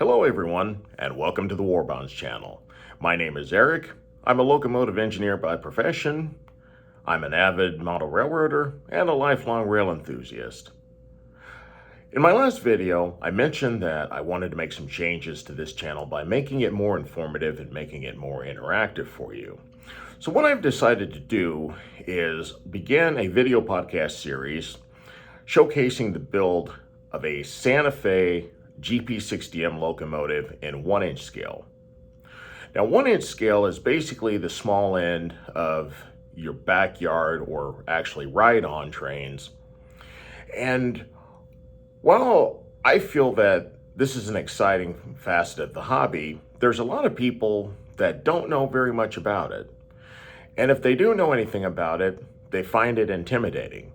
Hello everyone, and welcome to the Warbonds channel. My name is Eric. I'm a locomotive engineer by profession. I'm an avid model railroader and a lifelong rail enthusiast. In my last video, I mentioned that I wanted to make some changes to this channel by making it more informative and making it more interactive for you. So what I've decided to do is begin a video podcast series showcasing the build of a Santa Fe GP60M locomotive in 1-inch scale. Now, 1-inch scale is basically the small end of your backyard or actually ride-on trains. And while I feel that this is an exciting facet of the hobby, there's a lot of people that don't know very much about it. And if they do know anything about it, they find it intimidating.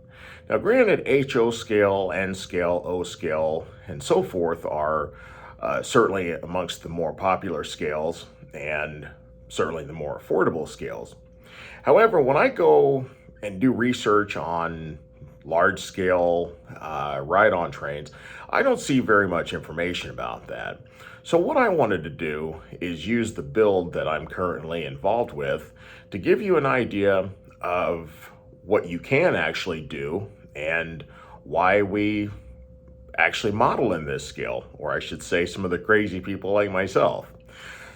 Now, granted, HO scale, N scale, O scale, and so forth are certainly amongst the more popular scales and certainly the more affordable scales. However, when I go and do research on large-scale ride-on trains, I don't see very much information about that. So what I wanted to do is use the build that I'm currently involved with to give you an idea of what you can actually do and why we actually model in this scale, or I should say some of the crazy people like myself.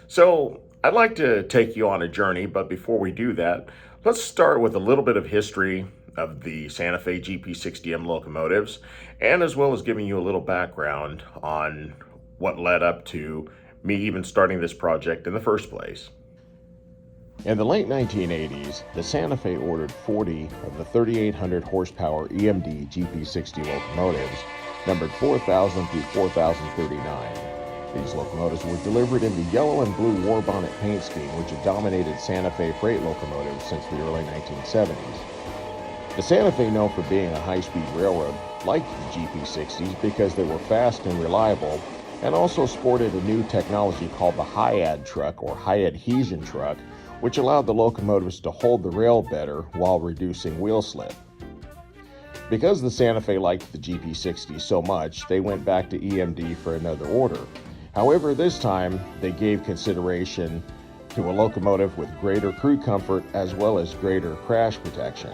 So I'd like to take you on a journey, but before we do that, let's start with a little bit of history of the Santa Fe GP60M locomotives, and as well as giving you a little background on what led up to me even starting this project in the first place. In the late 1980s, the Santa Fe ordered 40 of the 3,800 horsepower EMD GP60 locomotives, numbered 4,000 through 4,039. These locomotives were delivered in the yellow and blue war bonnet paint scheme, which had dominated Santa Fe freight locomotives since the early 1970s. The Santa Fe, known for being a high-speed railroad, liked the GP60s because they were fast and reliable, and also sported a new technology called the high-ad truck, or high adhesion truck, which allowed the locomotives to hold the rail better while reducing wheel slip. Because the Santa Fe liked the GP60 so much, they went back to EMD for another order. However, this time, they gave consideration to a locomotive with greater crew comfort as well as greater crash protection.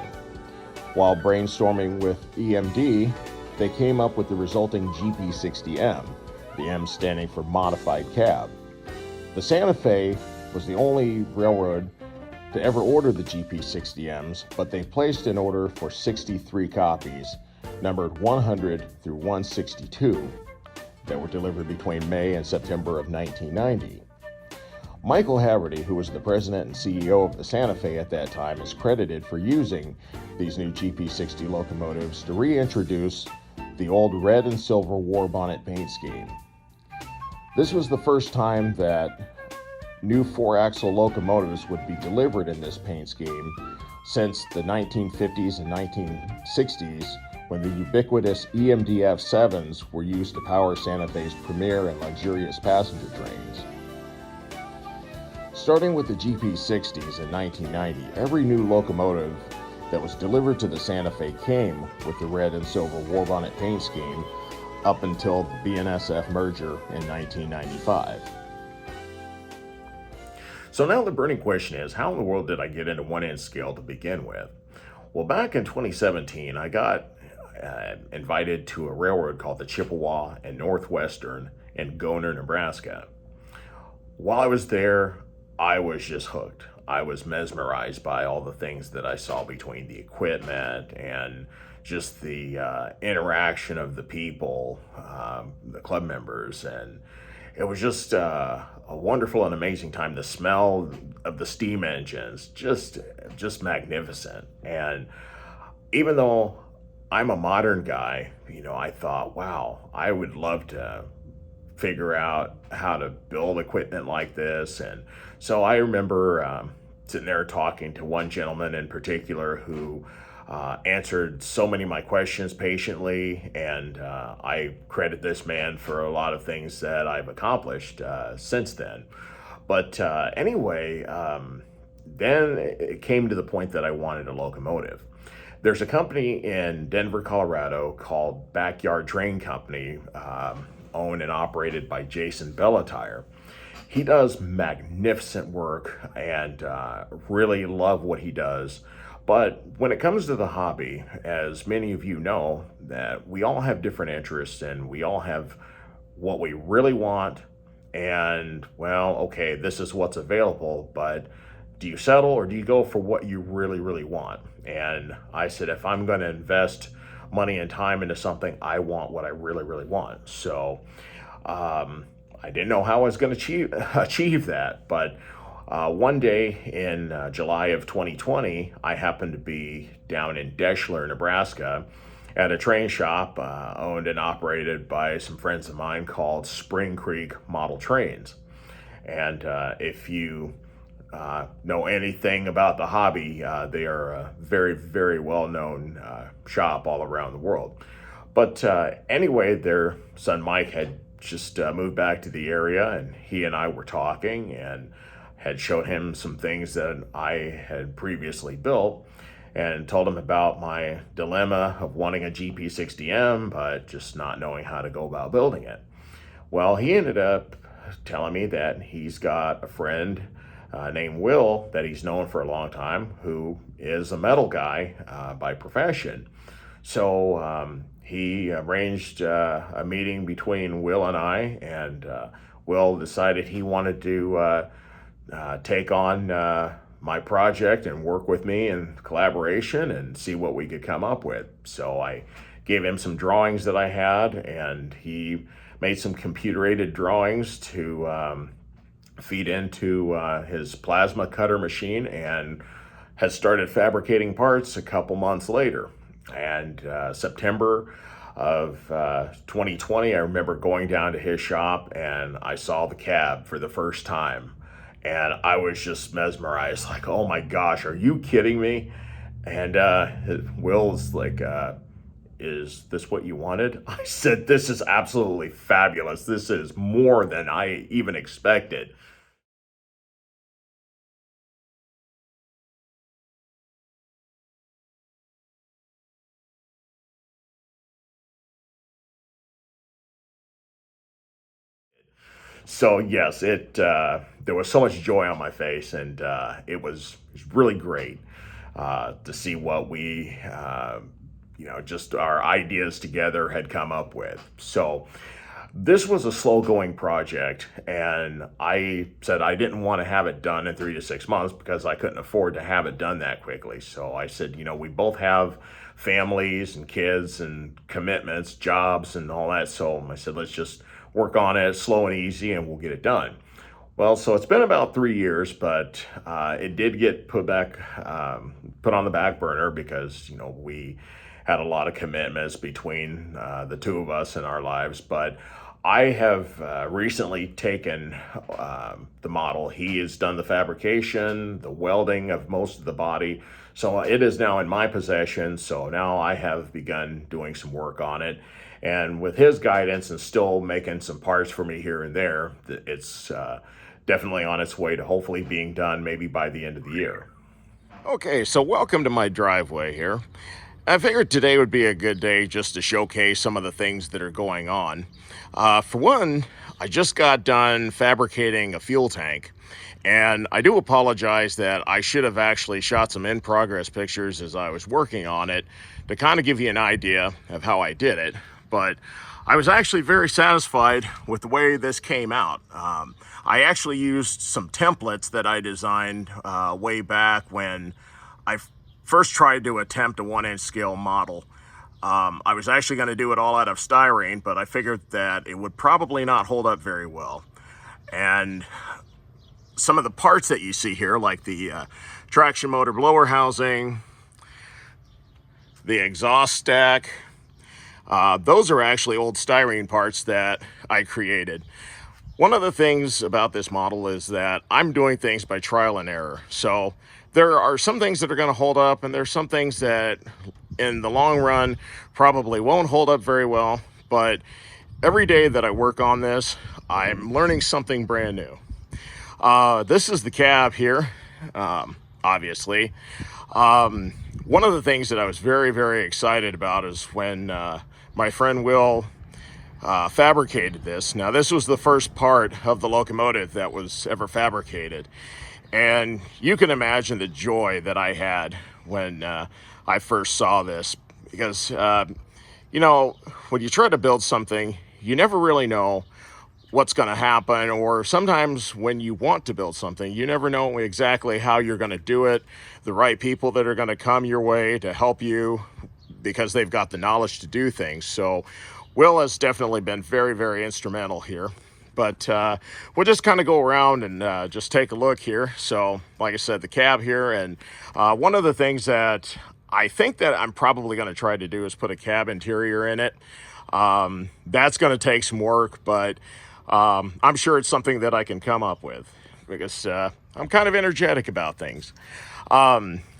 While brainstorming with EMD, they came up with the resulting GP60M, the M standing for Modified Cab. The Santa Fe was the only railroad to ever order the GP60Ms, but they placed an order for 63 copies, numbered 100 through 162, that were delivered between May and September of 1990. Michael Haverty, who was the president and CEO of the Santa Fe at that time, is credited for using these new GP60 locomotives to reintroduce the old red and silver war bonnet paint scheme. This was the first time that new 4-axle locomotives would be delivered in this paint scheme since the 1950s and 1960s, when the ubiquitous EMD F7s were used to power Santa Fe's premier and luxurious passenger trains. Starting with the GP60s in 1990, every new locomotive that was delivered to the Santa Fe came with the red and silver war bonnet paint scheme up until the BNSF merger in 1995. So now the burning question is, how in the world did I get into 1-inch scale to begin with? Well, back in 2017, I got invited to a railroad called the Chippewa and Northwestern in Goner, Nebraska. While I was there, I was just hooked. I was mesmerized by all the things that I saw between the equipment and just the interaction of the people, the club members, and it was just a wonderful and amazing time. The smell of the steam engines, just magnificent. And even though I'm a modern guy, I thought, wow, I would love to figure out how to build equipment like this. And so I remember sitting there talking to one gentleman in particular who answered so many of my questions patiently, and I credit this man for a lot of things that I've accomplished since then. But anyway, then it came to the point that I wanted a locomotive. There's a company in Denver, Colorado called Backyard Train Company, owned and operated by Jason Bellatire. He does magnificent work and really love what he does. But when it comes to the hobby, as many of you know, that we all have different interests and we all have what we really want. And well, okay, this is what's available, but do you settle or do you go for what you really, really want? And I said, if I'm going to invest money and time into something, I want what I really, really want. So I didn't know how I was going to achieve that, but one day in July of 2020, I happened to be down in Deschler, Nebraska, at a train shop owned and operated by some friends of mine called Spring Creek Model Trains. And if you know anything about the hobby, they are a very, very well-known shop all around the world. But anyway, their son Mike had just moved back to the area, and he and I were talking and had showed him some things that I had previously built and told him about my dilemma of wanting a GP60M, but just not knowing how to go about building it. Well, he ended up telling me that he's got a friend named Will that he's known for a long time who is a metal guy by profession. So he arranged a meeting between Will and I, and Will decided he wanted to take on my project and work with me in collaboration and see what we could come up with. So I gave him some drawings that I had, and he made some computer-aided drawings to feed into his plasma cutter machine, and has started fabricating parts a couple months later. And September of 2020, I remember going down to his shop and I saw the cab for the first time. And I was just mesmerized, like, oh my gosh, are you kidding me? And Will's like, is this what you wanted? I said, this is absolutely fabulous. This is more than I even expected. So yes, there was so much joy on my face, and it was really great to see what we, just our ideas together had come up with. So this was a slow going project, and I said I didn't want to have it done in 3 to 6 months because I couldn't afford to have it done that quickly. So I said, we both have families and kids and commitments, jobs and all that. So I said, let's just work on it slow and easy and we'll get it done. Well, so it's been about 3 years, but it did get put on the back burner because, we had a lot of commitments between the two of us in our lives. But I have recently taken the model. He has done the fabrication, the welding of most of the body. So it is now in my possession. So now I have begun doing some work on it. And with his guidance and still making some parts for me here and there, it's definitely on its way to hopefully being done maybe by the end of the year. Okay, so welcome to my driveway here. I figured today would be a good day just to showcase some of the things that are going on. For one, I just got done fabricating a fuel tank, and I do apologize that I should have actually shot some in-progress pictures as I was working on it to kind of give you an idea of how I did it. But I was actually very satisfied with the way this came out. I actually used some templates that I designed way back when I first tried to attempt a 1-inch scale model. I was actually going to do it all out of styrene, but I figured that it would probably not hold up very well. And some of the parts that you see here, like the traction motor blower housing, the exhaust stack, those are actually old styrene parts that I created. One of the things about this model is that I'm doing things by trial and error. So there are some things that are going to hold up, and there's some things that in the long run probably won't hold up very well. But every day that I work on this, I'm learning something brand new. This is the cab here, obviously. One of the things that I was very, very excited about is when my friend Will fabricated this. Now, this was the first part of the locomotive that was ever fabricated. And you can imagine the joy that I had when I first saw this. Because, you know, when you try to build something, you never really know what's going to happen, or sometimes when you want to build something, you never know exactly how you're going to do it, the right people that are going to come your way to help you because they've got the knowledge to do things. So Will has definitely been very, very instrumental here. But we'll just kind of go around and just take a look here. So like I said, the cab here, and one of the things that I think that I'm probably going to try to do is put a cab interior in it. That's going to take some work, but I'm sure it's something that I can come up with because I'm kind of energetic about things.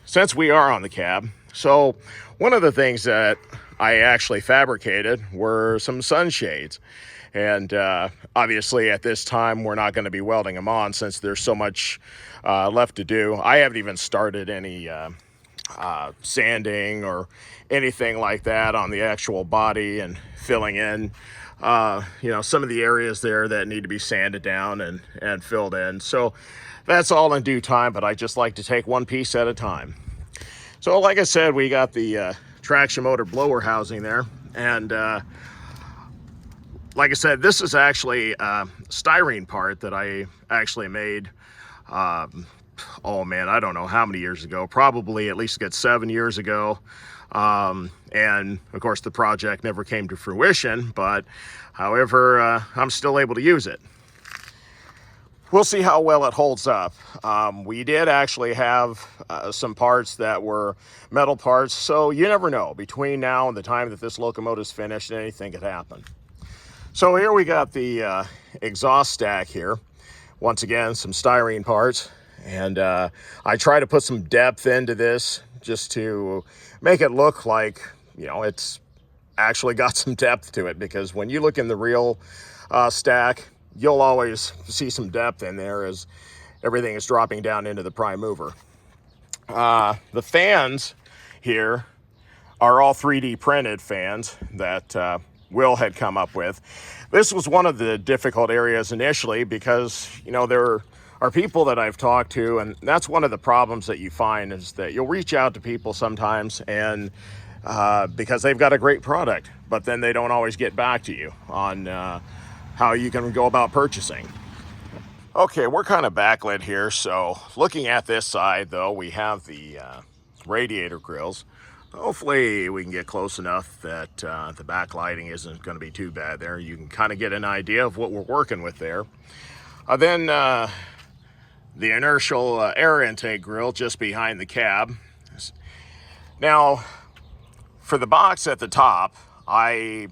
Since we are on the cab, so one of the things that I actually fabricated were some sunshades. And obviously at this time, we're not going to be welding them on since there's so much left to do. I haven't even started any sanding or anything like that on the actual body and filling in you know, some of the areas there that need to be sanded down and filled in. So that's all in due time, but I just like to take one piece at a time. So like I said, we got the traction motor blower housing there, and like I said, this is actually a styrene part that I actually made, oh man, I don't know how many years ago, probably at least 7 years ago. And of course the project never came to fruition, but however, I'm still able to use it. We'll see how well it holds up. We did actually have some parts that were metal parts, so you never know. Between now and the time that this locomotive's finished, anything could happen. So here we got the exhaust stack here. Once again, some styrene parts. And I try to put some depth into this just to make it look like, you know, it's actually got some depth to it, because when you look in the real stack, you'll always see some depth in there as everything is dropping down into the prime mover. The fans here are all 3D printed fans that Will had come up with. This was one of the difficult areas initially because, you know, there are people that I've talked to, and that's one of the problems that you find is that you'll reach out to people sometimes and because they've got a great product, but then they don't always get back to you on how you can go about purchasing. Okay, we're kind of backlit here, so looking at this side though, we have the radiator grills. Hopefully we can get close enough that the backlighting isn't going to be too bad there. You can kind of get an idea of what we're working with there. Then the inertial air intake grill just behind the cab. Now, for the box at the top, I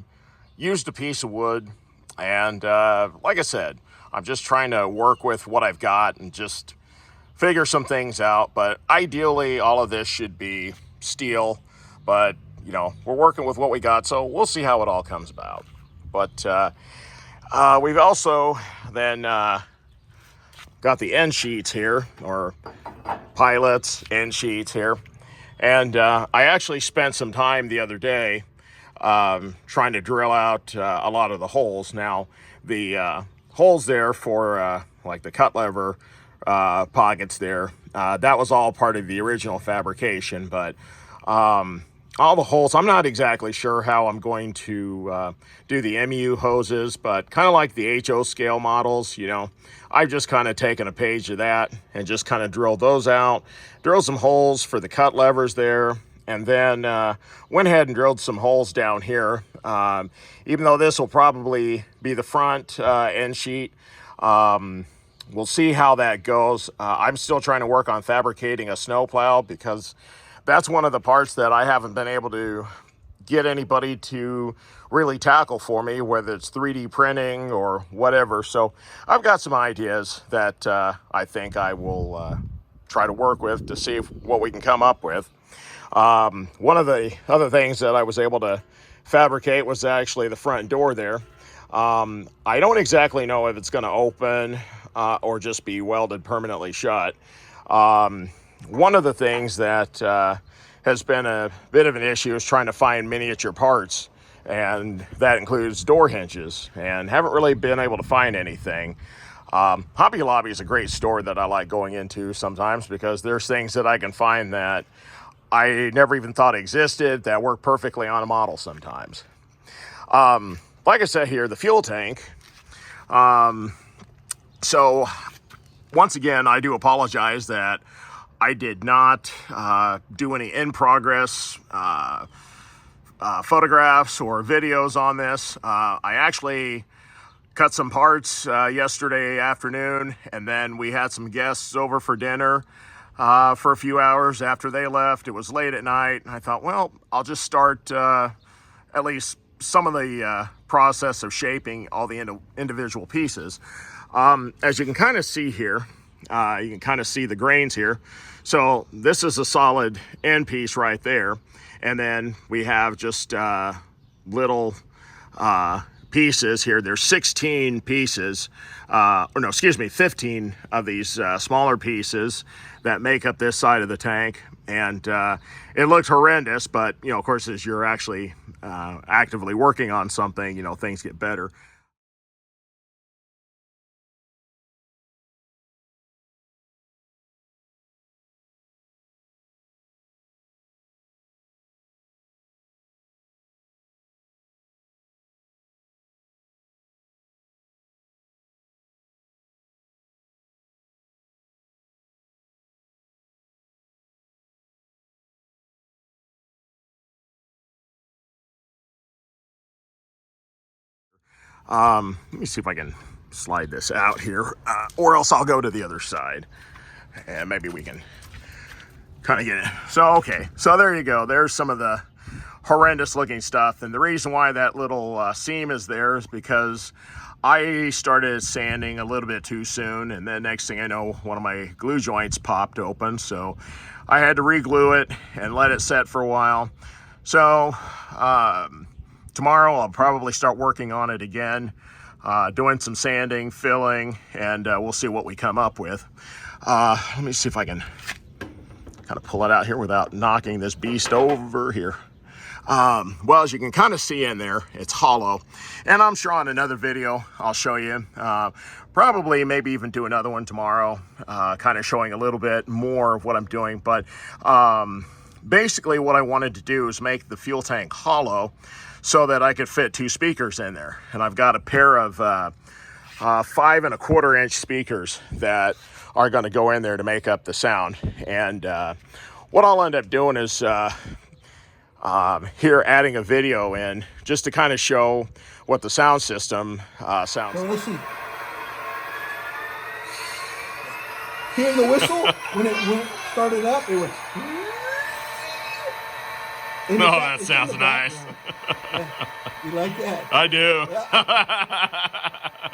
used a piece of wood, and like I said, I'm just trying to work with what I've got and just figure some things out. But ideally, all of this should be steel, but you know, we're working with what we got, so we'll see how it all comes about. But we've also then got the end sheets here, or pilots end sheets here. And I actually spent some time the other day trying to drill out a lot of the holes. Now, the holes there for like the cut lever pockets there, that was all part of the original fabrication, but all the holes, I'm not exactly sure how I'm going to do the MU hoses, but kind of like the HO scale models, you know, I've just kind of taken a page of that and just kind of drilled those out, drilled some holes for the cut levers there, and then went ahead and drilled some holes down here. Even though this will probably be the front end sheet, we'll see how that goes. I'm still trying to work on fabricating a snowplow because that's one of the parts that I haven't been able to get anybody to really tackle for me, whether it's 3D printing or whatever. So I've got some ideas that I think I will try to work with to see what we can come up with. One of the other things that I was able to fabricate was actually the front door there. I don't exactly know if it's going to open or just be welded permanently shut. One of the things that has been a bit of an issue is trying to find miniature parts and that includes door hinges, and haven't really been able to find anything. Hobby Lobby is a great store that I like going into sometimes because there's things that I can find that I never even thought existed that work perfectly on a model sometimes. Like I said here, the fuel tank. So once again, I do apologize that I did not do any in-progress photographs or videos on this. I actually cut some parts yesterday afternoon, and then we had some guests over for dinner for a few hours after they left. It was late at night, and I thought, well, I'll just start at least some of the process of shaping all the individual pieces. As you can kind of see here, you can kind of see the grains here. So this is a solid end piece right there. And then we have just little pieces here. There's 16 pieces, or no, excuse me, 15 of these smaller pieces that make up this side of the tank. And it looks horrendous, but, you know, of course, as you're actually actively working on something, you know, things get better. Let me see if I can slide this out here, or else I'll go to the other side and maybe we can kind of get it. So, okay, so there you go. There's some of the horrendous looking stuff. And the reason why that little seam is there is because I started sanding a little bit too soon. And then next thing I know, one of my glue joints popped open. So I had to re-glue it and let it set for a while. So, tomorrow I'll probably start working on it again, doing some sanding, filling, and we'll see what we come up with. Let me see if I can kind of pull it out here without knocking this beast over here. Well, as you can kind of see in there, it's hollow. And I'm sure on another video I'll show you. Probably maybe even do another one tomorrow, kind of showing a little bit more of what I'm doing. But basically what I wanted to do is make the fuel tank hollow so that I could fit 2 speakers in there. And I've got a pair of 5 1/4 inch speakers that are going to go in there to make up the sound. And what I'll end up doing is here adding a video in just to kind of show what the sound system sounds like. Listen. Hearing the whistle when it started up, it went. No, that sounds nice. Yeah. You like that? I do. Yeah.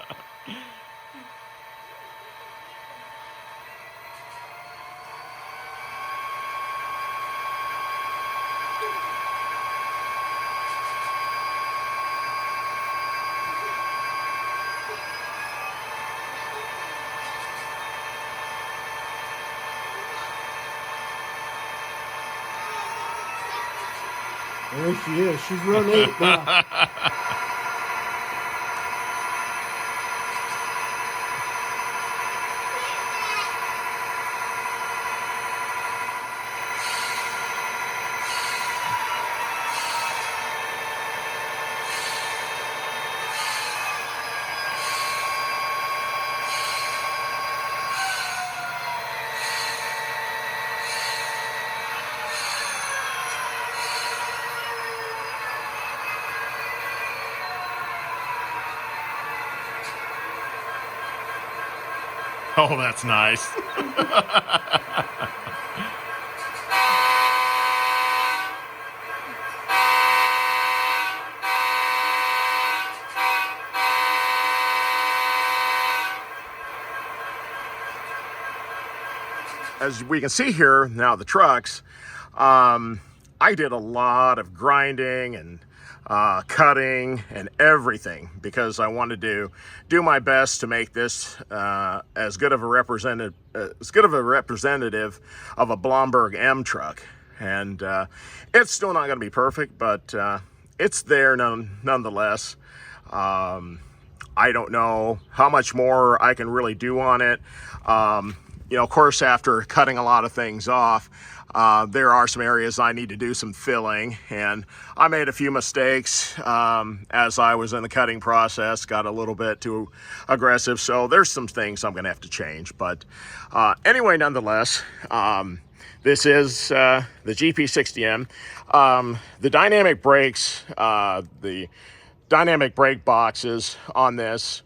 There she is. She's run 8 now. Oh, that's nice. As we can see here now, the trucks, I did a lot of grinding and cutting and everything because I wanted to do my best to make this as good of a representative of a Blomberg M truck. And it's still not going to be perfect, but it's there nonetheless. I don't know how much more I can really do on it. Of course, after cutting a lot of things off, there are some areas I need to do some filling, and I made a few mistakes as I was in the cutting process, got a little bit too aggressive, so there's some things I'm gonna have to change. But anyway, nonetheless, this is the GP60M. The dynamic brakes, the dynamic brake boxes on this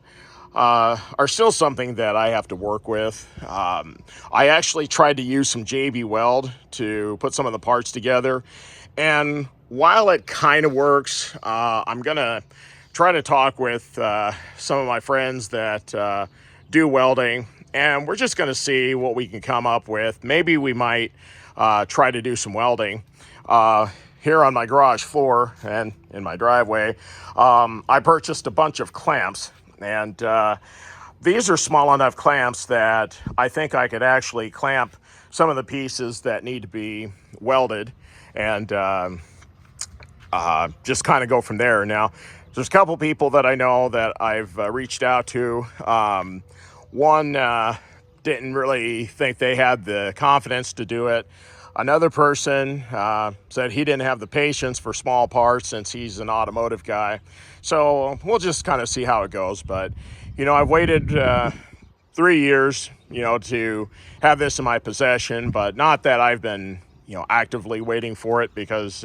are still something that I have to work with. I actually tried to use some JB Weld to put some of the parts together, and while it kind of works, I'm gonna try to talk with some of my friends that do welding, and we're just gonna see what we can come up with. Maybe we might try to do some welding here on my garage floor and in my driveway. I purchased a bunch of clamps, and these are small enough clamps that I think I could actually clamp some of the pieces that need to be welded, and just kind of go from there. Now, there's a couple people that I know that I've reached out to. One didn't really think they had the confidence to do it. Another person said he didn't have the patience for small parts since he's an automotive guy. So we'll just kind of see how it goes. But, I've waited 3 years, to have this in my possession, but not that I've been, actively waiting for it, because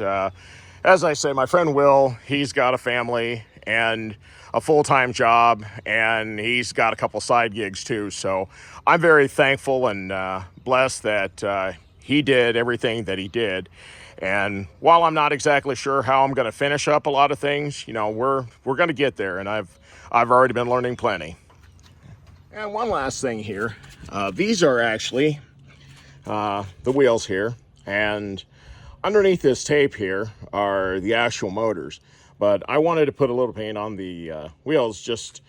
as I say, my friend Will, he's got a family and a full-time job, and he's got a couple side gigs too. So I'm very thankful and blessed that he did everything that he did. And while I'm not exactly sure how I'm going to finish up a lot of things, we're going to get there, and I've already been learning plenty. And one last thing here, these are actually the wheels here, and underneath this tape here are the actual motors. But I wanted to put a little paint on the wheels, just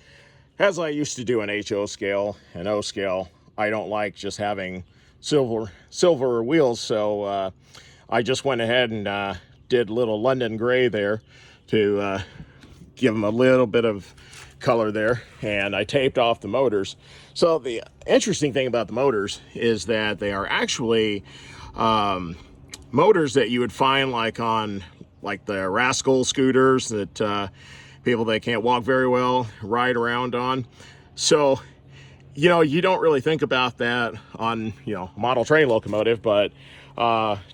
as I used to do an HO scale and O scale. I don't like just having silver wheels, so I just went ahead and did a little London gray there to give them a little bit of color there, and I taped off the motors. So the interesting thing about the motors is that they are actually motors that you would find on the Rascal scooters that people that can't walk very well ride around on. So you don't really think about that on model train locomotive, but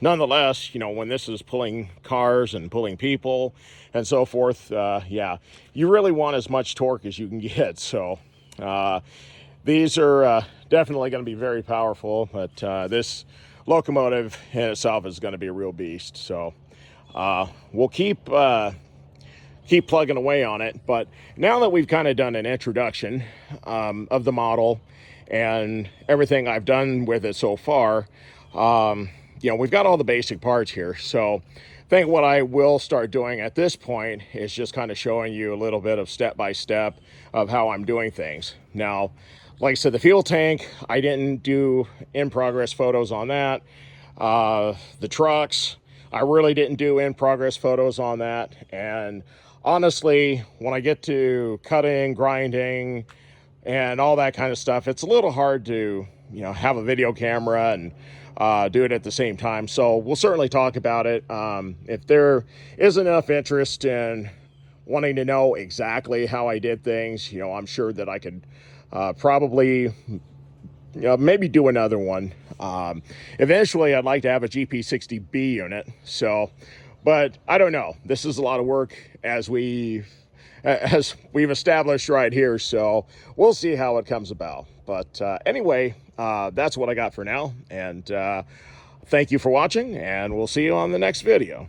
nonetheless, when this is pulling cars and pulling people and so forth, yeah, you really want as much torque as you can get. So these are definitely going to be very powerful, but this locomotive in itself is going to be a real beast. So we'll keep plugging away on it. But now that we've kind of done an introduction of the model and everything I've done with it so far, we've got all the basic parts here. So I think what I will start doing at this point is just kind of showing you a little bit of step-by-step of how I'm doing things. Now, like I said, the fuel tank, I didn't do in-progress photos on that. The trucks, I really didn't do in-progress photos on that. And honestly, when I get to cutting, grinding, and all that kind of stuff, it's a little hard to, have a video camera and do it at the same time. So we'll certainly talk about it. If there is enough interest in wanting to know exactly how I did things, I'm sure that I could probably maybe do another one. Eventually, I'd like to have a GP60B unit. So, but I don't know. This is a lot of work as we've established right here. So we'll see how it comes about. But anyway, that's what I got for now. And thank you for watching, and we'll see you on the next video.